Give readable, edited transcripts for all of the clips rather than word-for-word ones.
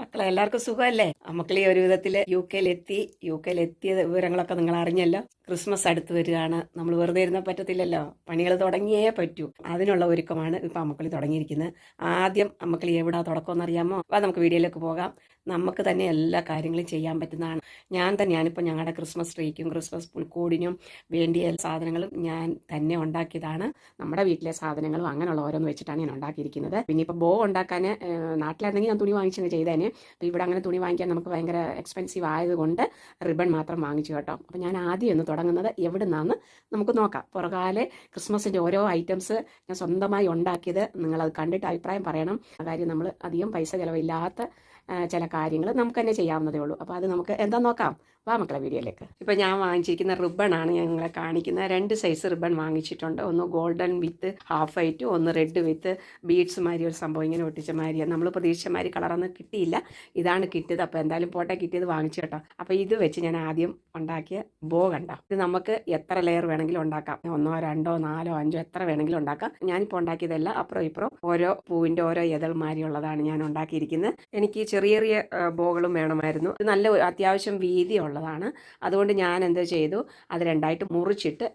മക്കളെ എല്ലാവർക്കും സുഖമല്ലേ? മക്കളെ ഒരു വിധത്തില് യു കെയിൽ എത്തിയ വിവരങ്ങളൊക്കെ നിങ്ങൾ അറിഞ്ഞല്ലോ. ക്രിസ്മസ് അടുത്ത് വരികയാണ്. നമ്മൾ വെറുതെ ഇരുന്നാൽ പറ്റത്തില്ലല്ലോ, പണികൾ തുടങ്ങിയേ പറ്റൂ. അതിനുള്ള ഒരുക്കമാണ് ഇപ്പൊ അമ്മക്കളി തുടങ്ങിയിരിക്കുന്നത്. ആദ്യം അമ്മക്കളി എവിടാ തുടക്കമെന്ന് അറിയാമോ? നമുക്ക് വീഡിയോയിലേക്ക് പോകാം. നമുക്ക് തന്നെ എല്ലാ കാര്യങ്ങളും ചെയ്യാൻ പറ്റുന്നതാണ്. ഞാനിപ്പോൾ ഞങ്ങളുടെ ക്രിസ്മസ് ട്രീക്കും ക്രിസ്മസ് പുൽക്കൂടിനും വേണ്ടിയ സാധനങ്ങളും ഞാൻ തന്നെ ഉണ്ടാക്കിയതാണ്. നമ്മുടെ വീട്ടിലെ സാധനങ്ങളും അങ്ങനെയുള്ള ഓരോന്ന് വെച്ചിട്ടാണ് ഞാൻ ഉണ്ടാക്കിയിരിക്കുന്നത്. പിന്നെ ഇപ്പോൾ ബോ ഉണ്ടാക്കാൻ നാട്ടിലായിരുന്നെങ്കിൽ ഞാൻ തുണി വാങ്ങിച്ചങ്ങ് ചെയ്തേനെ. അപ്പോൾ ഇവിടെ അങ്ങനെ തുണി വാങ്ങിക്കാൻ നമുക്ക് ഭയങ്കര എക്സ്പെൻസീവ് ആയതുകൊണ്ട് റിബൺ മാത്രം വാങ്ങിച്ചു കേട്ടോ. അപ്പോൾ ഞാൻ ആദ്യം ഒന്ന് തുടങ്ങുന്നത് എവിടെ നിന്നാന്ന് നമുക്ക് നോക്കാം. പുറകാലെ ക്രിസ്മസിൻ്റെ ഓരോ ഐറ്റംസ് ഞാൻ സ്വന്തമായി ഉണ്ടാക്കിയത് നിങ്ങളത് കണ്ടിട്ട് അഭിപ്രായം പറയണം. കാര്യം നമ്മൾ അധികം പൈസ ചിലവില്ലാത്ത ചില കാര്യങ്ങൾ നമുക്ക് തന്നെ ചെയ്യാവുന്നതേ ഉള്ളൂ. അപ്പോൾ അത് നമുക്ക് എന്താ നോക്കാം. വാ മക്കളെ വീഡിയോയിലേക്ക്. ഇപ്പോൾ ഞാൻ വാങ്ങിച്ചിരിക്കുന്ന റിബണാണ് ഞാൻ നിങ്ങളെ കാണിക്കുന്നത്. 2 സൈസ് റിബൺ വാങ്ങിച്ചിട്ടുണ്ട്. ഒന്ന് ഗോൾഡൻ വിത്ത് ഹാഫ് വൈറ്റ്, ഒന്ന് റെഡ് വിത്ത് ബീഡ്സ് മാതിരി ഒരു സംഭവം ഇങ്ങനെ ഒട്ടിച്ച മാതിരിയാണ്. നമ്മൾ പ്രതീക്ഷിച്ച മാതിരി കളറൊന്നും കിട്ടിയില്ല. ഇതാണ് കിട്ടിയത്. അപ്പോൾ എന്തായാലും പോട്ടെ, കിട്ടിയത് വാങ്ങിച്ചു കേട്ടോ. അപ്പോൾ ഇത് വെച്ച് ഞാൻ ആദ്യം ഉണ്ടാക്കിയ ബോ കണ്ട. ഇത് നമുക്ക് എത്ര ലെയർ വേണമെങ്കിലും ഉണ്ടാക്കാം. 1, 2, 4, 5 എത്ര വേണമെങ്കിലും ഉണ്ടാക്കാം. ഞാനിപ്പോൾ ഉണ്ടാക്കിയതല്ല, അപ്പുറം ഇപ്പുറം ഓരോ പൂവിൻ്റെ ഓരോ എതൾമാരിയുള്ളതാണ് ഞാൻ ഉണ്ടാക്കിയിരിക്കുന്നത്. എനിക്ക് ചെറിയ ചെറിയ ബോകളും വേണമായിരുന്നു. ഇത് നല്ല അത്യാവശ്യം വീതിയുള്ളതാണ്. അതുകൊണ്ട് ഞാൻ എന്ത് ചെയ്തു, അത് രണ്ടായിട്ട് മുറിച്ചിട്ട്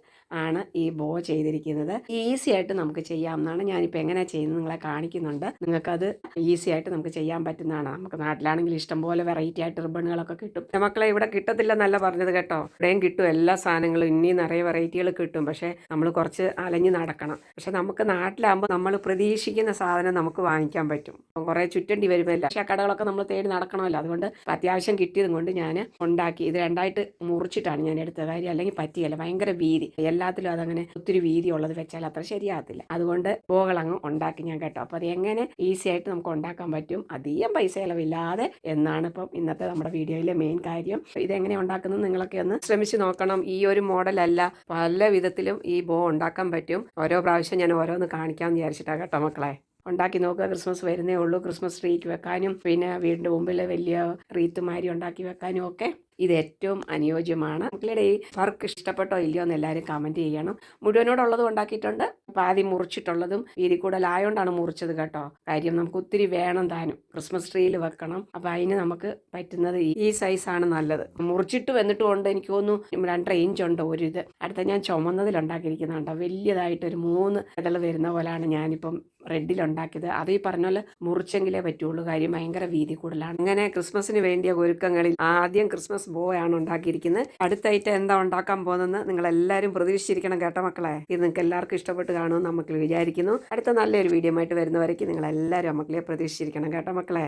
ആണ് ഈ ബോ ചെയ്തിരിക്കുന്നത്. ഈസി ആയിട്ട് നമുക്ക് ചെയ്യാവുന്നതാണ്. ഞാനിപ്പോൾ എങ്ങനെയാണ് ചെയ്യുന്നത് നിങ്ങളെ കാണിക്കുന്നുണ്ട്. നിങ്ങൾക്കത് ഈസി ആയിട്ട് നമുക്ക് ചെയ്യാൻ പറ്റുന്നതാണ്. നമുക്ക് നാട്ടിലാണെങ്കിൽ ഇഷ്ടംപോലെ വെറൈറ്റി ആയിട്ട് റിബണുകളൊക്കെ കിട്ടും. മക്കളെ ഇവിടെ കിട്ടത്തില്ലെന്നല്ല പറഞ്ഞത് കേട്ടോ, ഇവിടെയും കിട്ടും എല്ലാ സാധനങ്ങളും. ഇനി നിറയെ വെറൈറ്റികൾ കിട്ടും. പക്ഷേ നമ്മൾ കുറച്ച് അലഞ്ഞ് നടക്കണം. പക്ഷെ നമുക്ക് നാട്ടിലാകുമ്പോൾ നമ്മൾ പ്രതീക്ഷിക്കുന്ന സാധനം നമുക്ക് വാങ്ങിക്കാൻ പറ്റും. കുറേ ചുറ്റേണ്ടി വരുമല്ല. പക്ഷേ കടകളൊക്കെ നമ്മൾ തേടി നടക്കണമല്ലോ. അതുകൊണ്ട് അത്യാവശ്യം കിട്ടിയതും കൊണ്ട് ഞാൻ ഉണ്ടാക്കി. ഇത് രണ്ടായിട്ട് മുറിച്ചിട്ടാണ് ഞാൻ എടുത്ത കാര്യം, അല്ലെങ്കിൽ പറ്റിയല്ല. ഭയങ്കര വീതി, എല്ലാത്തിലും അതങ്ങനെ ഒത്തിരി വീതി ഉള്ളത് വെച്ചാൽ അത്ര ശരിയാകത്തില്ല. അതുകൊണ്ട് ബോകളങ്ങ് ഉണ്ടാക്കി ഞാൻ കേട്ടോ. അപ്പോൾ അത് എങ്ങനെ ഈസി ആയിട്ട് നമുക്ക് ഉണ്ടാക്കാൻ പറ്റും അധികം പൈസ ചിലവില്ലാതെ എന്നാണ് ഇപ്പം ഇന്നത്തെ നമ്മുടെ വീഡിയോയിലെ മെയിൻ കാര്യം. ഇതെങ്ങനെ ഉണ്ടാക്കുന്നത് നിങ്ങളൊക്കെ ഒന്ന് ശ്രമിച്ച് നോക്കണം. ഈ ഒരു മോഡലല്ല, പല വിധത്തിലും ഈ ബോ ഉണ്ടാക്കാൻ പറ്റും. ഓരോ പ്രാവശ്യം ഞാൻ ഓരോന്ന് കാണിക്കാമെന്ന് വിചാരിച്ചിട്ടാണ് കേട്ടോ മക്കളെ. ഉണ്ടാക്കി നോക്കുക. ക്രിസ്മസ് വരുന്നേ ഉള്ളൂ. ക്രിസ്മസ് ട്രീക്ക് വെക്കാനും പിന്നെ വീടിൻ്റെ മുമ്പിൽ വലിയ റീത്തുമാരി ഉണ്ടാക്കി വെക്കാനും ഒക്കെ ഇത് ഏറ്റവും അനുയോജ്യമാണ്. മക്കളുടെ ഈ വർക്ക് ഇഷ്ടപ്പെട്ടോ ഇല്ലയോ എന്ന് എല്ലാവരും കമൻറ്റ് ചെയ്യണം. മുഴുവനോടുള്ളതും ഉണ്ടാക്കിയിട്ടുണ്ട്, പാതി മുറിച്ചിട്ടുള്ളതും വീതി കൂടുതലായോണ്ടാണ് മുറിച്ചത് കേട്ടോ. കാര്യം നമുക്ക് ഒത്തിരി വേണം താനും, ക്രിസ്മസ് ട്രീയിൽ വെക്കണം. അപ്പം അതിന് നമുക്ക് പറ്റുന്നത് ഈ സൈസാണ് നല്ലത്. മുറിച്ചിട്ട് വന്നിട്ടും ഉണ്ട്, എനിക്ക് തോന്നുന്നു 2.5 ഇഞ്ച് ഉണ്ട് ഒരു ഇത്. അടുത്ത ഞാൻ ചുമന്നതിലുണ്ടാക്കിയിരിക്കുന്നുണ്ടോ, വലിയതായിട്ടൊരു 3 ഇതൾ വരുന്ന പോലെയാണ് ഞാനിപ്പം റെഡിലുണ്ടാക്കിയത്. അത് ഈ പറഞ്ഞ പോലെ മുറിച്ചെങ്കിലേ പറ്റുള്ളൂ. കാര്യം ഭയങ്കര വീതി കൂടുതലാണ്. അങ്ങനെ ക്രിസ്മസിന് വേണ്ടിയ ഒരുക്കങ്ങളിൽ ആദ്യം ക്രിസ്മസ് ബോ ആണ് ഉണ്ടാക്കിയിരിക്കുന്നത്. അടുത്ത ഐറ്റം എന്താ ഉണ്ടാക്കാൻ പോകുന്നതെന്ന് നിങ്ങൾ എല്ലാവരും പ്രതീക്ഷിച്ചിരിക്കണം കേട്ടോ മക്കളെ. ഇത് നിങ്ങൾക്ക് എല്ലാവർക്കും ഇഷ്ടപ്പെട്ട് കാണുമെന്ന് നമുക്ക് വിചാരിക്കുന്നു. അടുത്ത നല്ലൊരു വീഡിയോ ആയിട്ട് വരുന്നവരേക്ക് നിങ്ങൾ എല്ലാവരും മക്കളെ പ്രതീക്ഷിച്ചിരിക്കണം കേട്ടോ മക്കളെ.